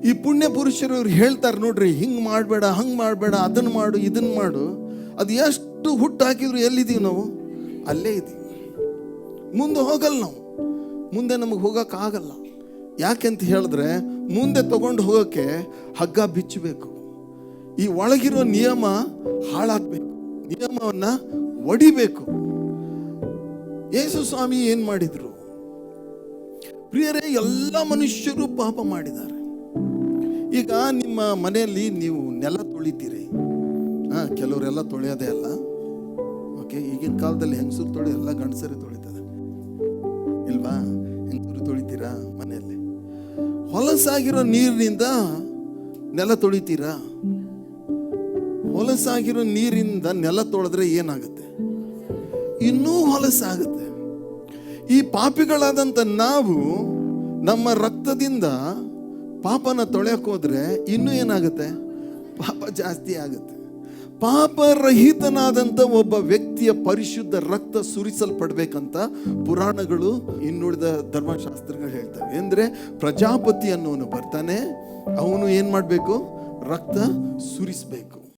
ಈ ಪುಣ್ಯ ಪುರುಷರು ಇವ್ರು ಹೇಳ್ತಾರೆ ನೋಡ್ರಿ, ಹಿಂಗೆ ಮಾಡಬೇಡ, ಹಂಗೆ ಮಾಡಬೇಡ, ಅದನ್ನು ಮಾಡು, ಇದನ್ನು ಮಾಡು. ಅದು ಎಷ್ಟು ಹುಟ್ಟು ಹಾಕಿದ್ರು ಎಲ್ಲಿದ್ದೀವಿ ನಾವು? ಅಲ್ಲೇ ಇದ್ದೀವಿ. ಮುಂದೆ ಹೋಗಲ್ಲ ನಾವು. ಮುಂದೆ ನಮಗೆ ಹೋಗೋಕ್ಕಾಗಲ್ಲ. ಯಾಕೆಂತ ಹೇಳಿದ್ರೆ ಮುಂದೆ ತಗೊಂಡು ಹೋಗೋಕ್ಕೆ ಹಗ್ಗ ಬಿಚ್ಚಬೇಕು. ಈ ಒಳಗಿರೋ ನಿಯಮ ಹಾಳಾಗಬೇಕು, ನಿಯಮವನ್ನು ಒಡಿಬೇಕು. ಯೇಸು ಸ್ವಾಮಿ ಏನು ಮಾಡಿದ್ರು ಪ್ರಿಯರೇ? ಎಲ್ಲ ಮನುಷ್ಯರು ಪಾಪ ಮಾಡಿದ್ದಾರೆ. ಈಗ ನಿಮ್ಮ ಮನೆಯಲ್ಲಿ ನೀವು ನೆಲ ತೊಳಿತೀರಿ. ಕೆಲವರೆಲ್ಲ ತೊಳೆಯೋದೇ ಅಲ್ಲ. ಓಕೆ, ಈಗಿನ ಕಾಲದಲ್ಲಿ ಹೆಂಗಸರು ತೊಳಿ ಎಲ್ಲ ಗಂಡಸರು ತೊಳಿತಾರೆ ಇಲ್ವಾ? ಹೆಂಗಸರು ತೊಳಿತೀರಾ ಮನೆಯಲ್ಲಿ? ಹೊಲಸಾಗಿರೋ ನೀರಿನಿಂದ ನೆಲ ತೊಳಿತೀರಾ? ಹೊಲಸಾಗಿರೋ ನೀರಿಂದ ನೆಲ ತೊಳೆದ್ರೆ ಏನಾಗುತ್ತೆ? ಇನ್ನೂ ಹೊಲಸಾಗುತ್ತೆ. ಈ ಪಾಪಿಗಳಾದಂಥ ನಾವು ನಮ್ಮ ರಕ್ತದಿಂದ ಪಾಪನ ತೊಳೆಯಕ್ಕೆ ಹೋದ್ರೆ ಇನ್ನೂ ಏನಾಗುತ್ತೆ? ಪಾಪ ಜಾಸ್ತಿ ಆಗುತ್ತೆ. ಪಾಪರಹಿತನಾದಂಥ ಒಬ್ಬ ವ್ಯಕ್ತಿಯ ಪರಿಶುದ್ಧ ರಕ್ತ ಸುರಿಸಲ್ಪಡ್ಬೇಕಂತ ಪುರಾಣಗಳು, ಇನ್ನುಳಿದ ಧರ್ಮಶಾಸ್ತ್ರಗಳು ಹೇಳ್ತವೆ. ಅಂದರೆ ಪ್ರಜಾಪತಿ ಅನ್ನೋನು ಬರ್ತಾನೆ, ಅವನು ಏನು ಮಾಡಬೇಕು? ರಕ್ತ ಸುರಿಸಬೇಕು.